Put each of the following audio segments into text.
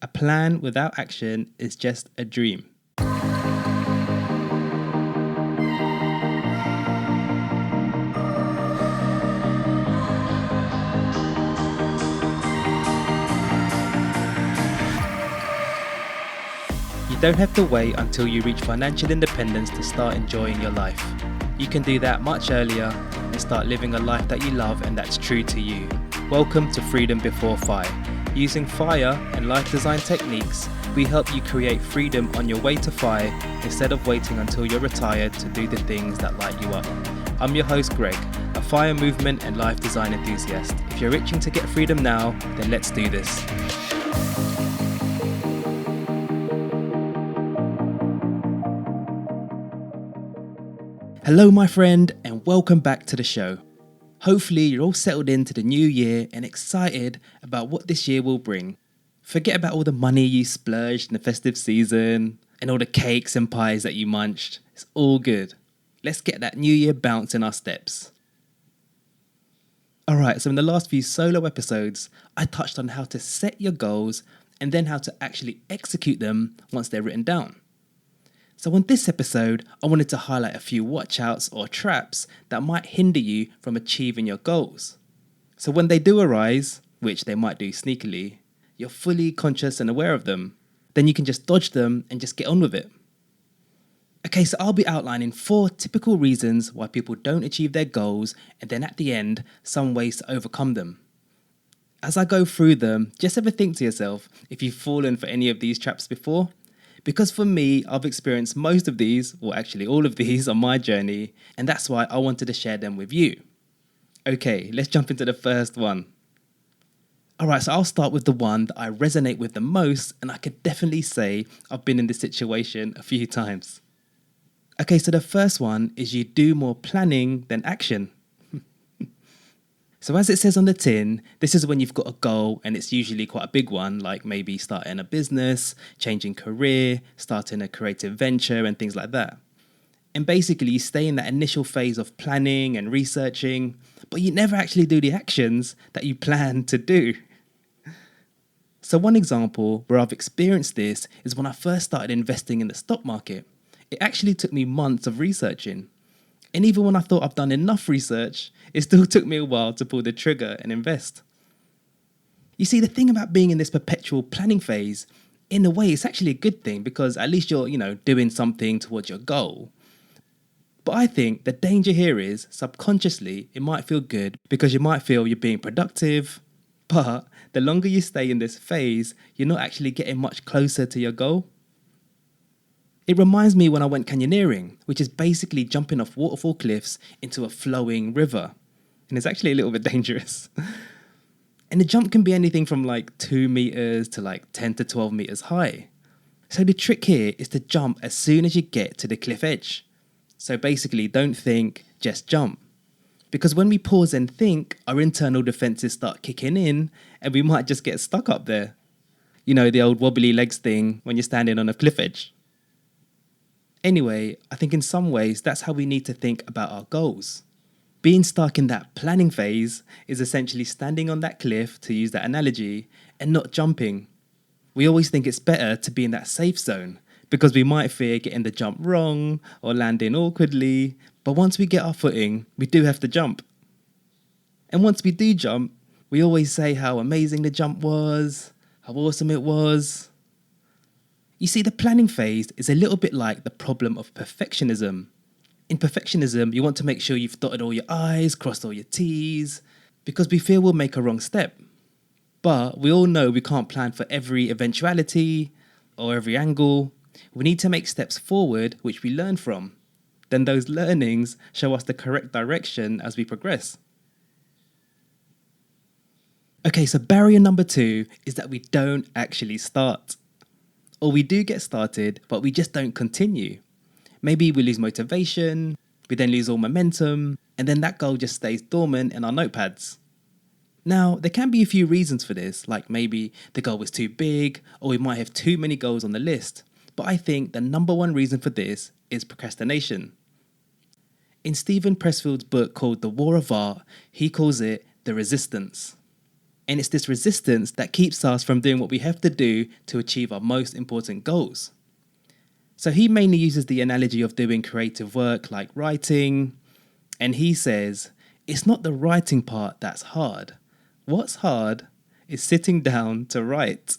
A plan without action is just a dream. You don't have to wait until you reach financial independence to start enjoying your life. You can do that much earlier and start living a life that you love and that's true to you. Welcome to Freedom Before FIRE. Using FIRE and life design techniques, we help you create freedom on your way to FIRE instead of waiting until you're retired to do the things that light you up. I'm your host Greg, a FIRE movement and life design enthusiast. If you're itching to get freedom now, then let's do this. Hello my friend, and welcome back to the show. Hopefully you're all settled into the new year and excited about what this year will bring. Forget about all the money you splurged in the festive season and all the cakes and pies that you munched. It's all good. Let's get that new year bounce in our steps. Alright, so in the last few solo episodes, I touched on how to set your goals and then how to actually execute them once they're written down. So on this episode, I wanted to highlight a few watch-outs or traps that might hinder you from achieving your goals. So when they do arise, which they might do sneakily, you're fully conscious and aware of them. Then you can just dodge them and just get on with it. Okay, so I'll be outlining 4 typical reasons why people don't achieve their goals and then at the end, some ways to overcome them. As I go through them, just ever think to yourself if you've fallen for any of these traps before. Because for me, I've experienced most of these, or actually all of these on my journey, and that's why I wanted to share them with you. Okay, let's jump into the first one. Alright, so I'll start with the one that I resonate with the most, and I could definitely say I've been in this situation a few times. Okay, so the first one is you do more planning than action. So as it says on the tin, this is when you've got a goal and it's usually quite a big one, like maybe starting a business, changing career, starting a creative venture and things like that. And basically you stay in that initial phase of planning and researching, but you never actually do the actions that you plan to do. So one example where I've experienced this is when I first started investing in the stock market. It actually took me months of researching. And even when I thought I've done enough research, it still took me a while to pull the trigger and invest. You see, the thing about being in this perpetual planning phase, in a way, it's actually a good thing because at least you're, doing something towards your goal. But I think the danger here is subconsciously it might feel good because you might feel you're being productive, but the longer you stay in this phase, you're not actually getting much closer to your goal. It reminds me when I went canyoneering, which is basically jumping off waterfall cliffs into a flowing river. And it's actually a little bit dangerous. And the jump can be anything from like 2 meters to like 10 to 12 meters high. So the trick here is to jump as soon as you get to the cliff edge. So basically don't think, just jump. Because when we pause and think, our internal defenses start kicking in and we might just get stuck up there. You know, the old wobbly legs thing when you're standing on a cliff edge. Anyway, I think in some ways that's how we need to think about our goals. Being stuck in that planning phase is essentially standing on that cliff, to use that analogy, and not jumping. We always think it's better to be in that safe zone because we might fear getting the jump wrong or landing awkwardly, but once we get our footing, we do have to jump. And once we do jump, we always say how amazing the jump was, how awesome it was. You see, the planning phase is a little bit like the problem of perfectionism. In perfectionism, you want to make sure you've dotted all your I's, crossed all your T's, because we fear we'll make a wrong step. But we all know we can't plan for every eventuality or every angle. We need to make steps forward, which we learn from. Then those learnings show us the correct direction as we progress. Okay, so barrier number 2 is that we don't actually start. Or we do get started, but we just don't continue. Maybe we lose motivation, we then lose all momentum, and then that goal just stays dormant in our notepads. Now, there can be a few reasons for this, like maybe the goal was too big, or we might have too many goals on the list. But I think the number one reason for this is procrastination. In Steven Pressfield's book called The War of Art, he calls it the resistance. And it's this resistance that keeps us from doing what we have to do to achieve our most important goals. So he mainly uses the analogy of doing creative work like writing, and he says, it's not the writing part that's hard. What's hard is sitting down to write.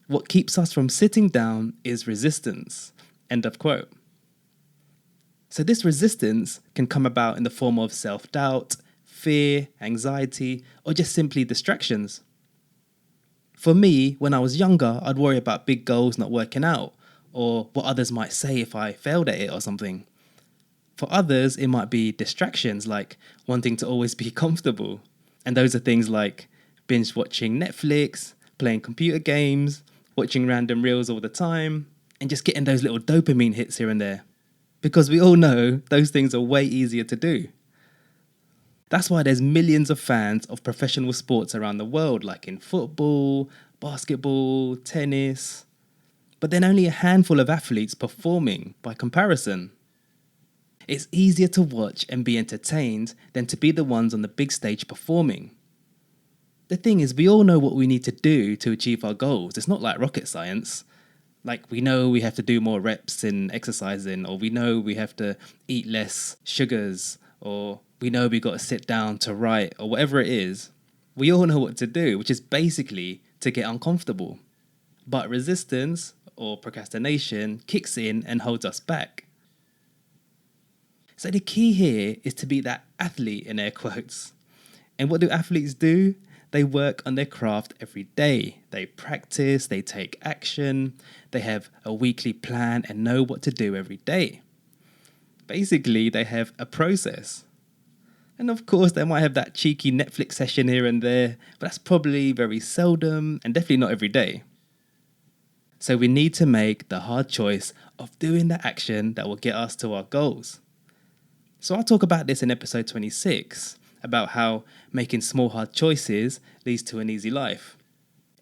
What keeps us from sitting down is resistance. End of quote. So this resistance can come about in the form of self-doubt, fear, anxiety, or just simply distractions. For me, when I was younger, I'd worry about big goals not working out, or what others might say if I failed at it or something. For others, it might be distractions like wanting to always be comfortable. And those are things like binge watching Netflix, playing computer games, watching random reels all the time, and just getting those little dopamine hits here and there. Because we all know those things are way easier to do. That's why there's millions of fans of professional sports around the world, like in football, basketball, tennis. But then only a handful of athletes performing by comparison. It's easier to watch and be entertained than to be the ones on the big stage performing. The thing is, we all know what we need to do to achieve our goals. It's not like rocket science. Like, we know we have to do more reps in exercising, or we know we have to eat less sugars, or we know we got to sit down to write, or whatever it is. We all know what to do, which is basically to get uncomfortable. But resistance or procrastination kicks in and holds us back. So the key here is to be that athlete in air quotes. And what do athletes do? They work on their craft every day. They practice, they take action, they have a weekly plan and know what to do every day. Basically, they have a process. And of course, they might have that cheeky Netflix session here and there, but that's probably very seldom and definitely not every day. So we need to make the hard choice of doing the action that will get us to our goals. So I'll talk about this in episode 26, about how making small hard choices leads to an easy life.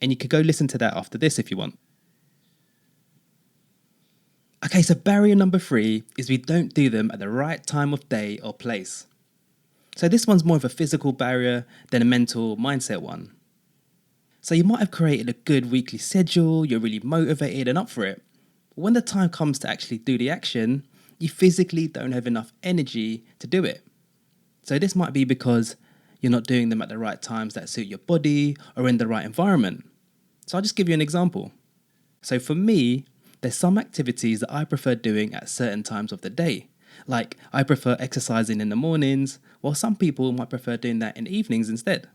And you could go listen to that after this if you want. Okay, so barrier number 3 is we don't do them at the right time of day or place. So this one's more of a physical barrier than a mental mindset one. So you might have created a good weekly schedule, you're really motivated and up for it. But when the time comes to actually do the action, you physically don't have enough energy to do it. So this might be because you're not doing them at the right times that suit your body or in the right environment. So I'll just give you an example. So for me, there's some activities that I prefer doing at certain times of the day. Like I prefer exercising in the mornings, while some people might prefer doing that in the evenings instead.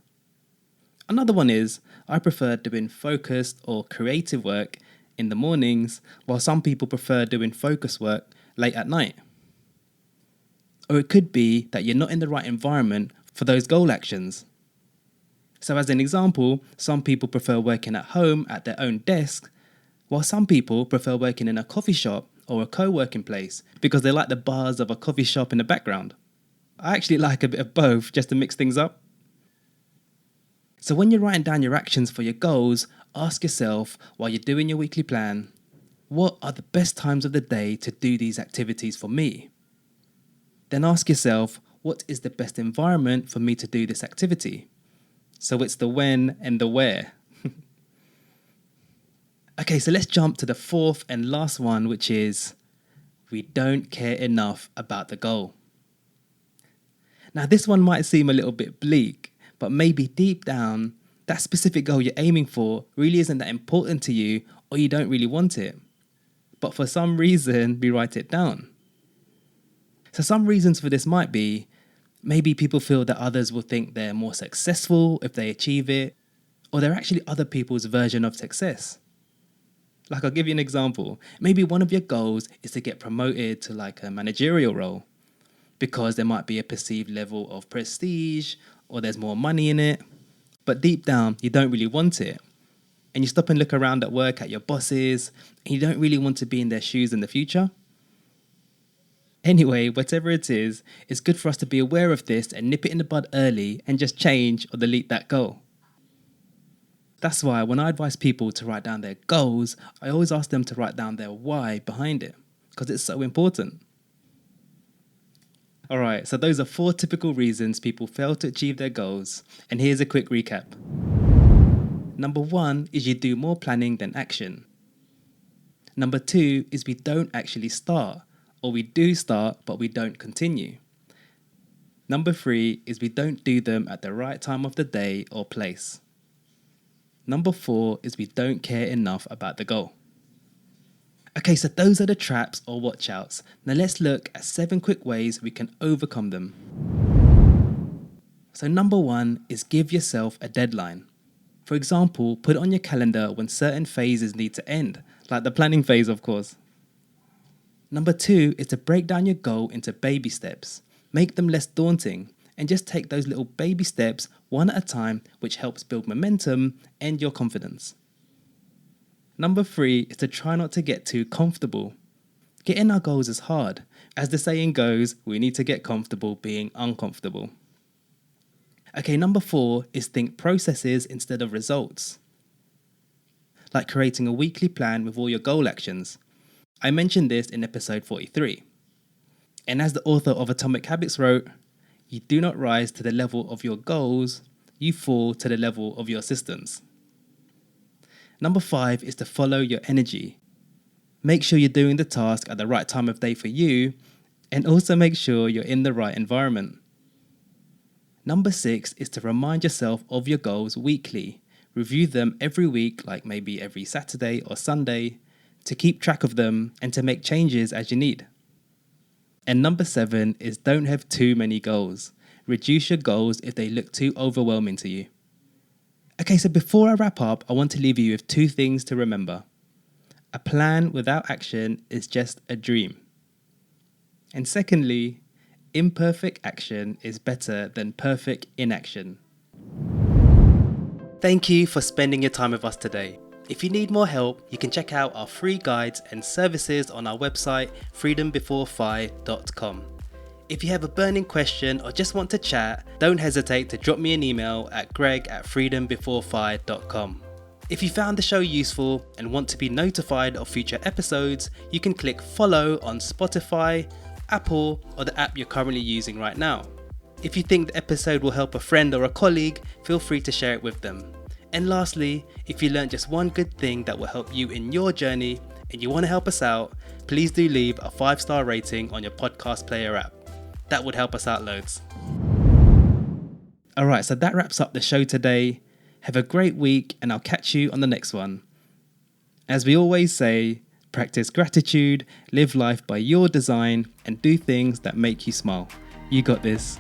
Another one is I prefer doing focused or creative work in the mornings, while some people prefer doing focus work late at night. Or it could be that you're not in the right environment for those goal actions. So as an example, some people prefer working at home at their own desk, while some people prefer working in a coffee shop or a co-working place because they like the buzz of a coffee shop in the background. I actually like a bit of both just to mix things up. So when you're writing down your actions for your goals, ask yourself while you're doing your weekly plan, what are the best times of the day to do these activities for me? Then ask yourself, what is the best environment for me to do this activity? So it's the when and the where. Okay, so let's jump to the 4th and last one, which is we don't care enough about the goal. Now, this one might seem a little bit bleak, but maybe deep down, that specific goal you're aiming for really isn't that important to you, or you don't really want it. But for some reason, we write it down. So some reasons for this might be, maybe people feel that others will think they're more successful if they achieve it, or they're actually other people's version of success. Like, I'll give you an example. Maybe one of your goals is to get promoted to like a managerial role because there might be a perceived level of prestige or there's more money in it. But deep down, you don't really want it. And you stop and look around at work at your bosses and you don't really want to be in their shoes in the future. Anyway, whatever it is, it's good for us to be aware of this and nip it in the bud early and just change or delete that goal. That's why when I advise people to write down their goals, I always ask them to write down their why behind it, because it's so important. Alright, so those are 4 typical reasons people fail to achieve their goals, and here's a quick recap. Number 1 is you do more planning than action. Number 2 is we don't actually start, or we do start but we don't continue. Number 3 is we don't do them at the right time of the day or place. Number 4 is we don't care enough about the goal. Okay, so those are the traps or watch outs. Now let's look at 7 quick ways we can overcome them. So number 1 is give yourself a deadline. For example, put it on your calendar when certain phases need to end, like the planning phase, of course. Number 2 is to break down your goal into baby steps. Make them less daunting and just take those little baby steps one at a time, which helps build momentum and your confidence. Number 3 is to try not to get too comfortable. Getting our goals is hard. As the saying goes, we need to get comfortable being uncomfortable. Okay, number 4 is think processes instead of results. Like creating a weekly plan with all your goal actions. I mentioned this in episode 43. And as the author of Atomic Habits wrote, you do not rise to the level of your goals, you fall to the level of your systems. Number 5 is to follow your energy. Make sure you're doing the task at the right time of day for you, and also make sure you're in the right environment. Number 6 is to remind yourself of your goals weekly. Review them every week, like maybe every Saturday or Sunday, to keep track of them and to make changes as you need. And number 7 is don't have too many goals. Reduce your goals if they look too overwhelming to you. Okay, so before I wrap up, I want to leave you with 2 things to remember. A plan without action is just a dream. And secondly, imperfect action is better than perfect inaction. Thank you for spending your time with us today. If you need more help, you can check out our free guides and services on our website, freedombeforefire.com. If you have a burning question or just want to chat, don't hesitate to drop me an email at greg@freedombeforefire.com. If you found the show useful and want to be notified of future episodes, you can click follow on Spotify, Apple, or the app you're currently using right now. If you think the episode will help a friend or a colleague, feel free to share it with them. And lastly, if you learned just one good thing that will help you in your journey and you want to help us out, please do leave a 5-star rating on your podcast player app. That would help us out loads. Alright, so that wraps up the show today. Have a great week and I'll catch you on the next one. As we always say, practice gratitude, live life by your design, and do things that make you smile. You got this.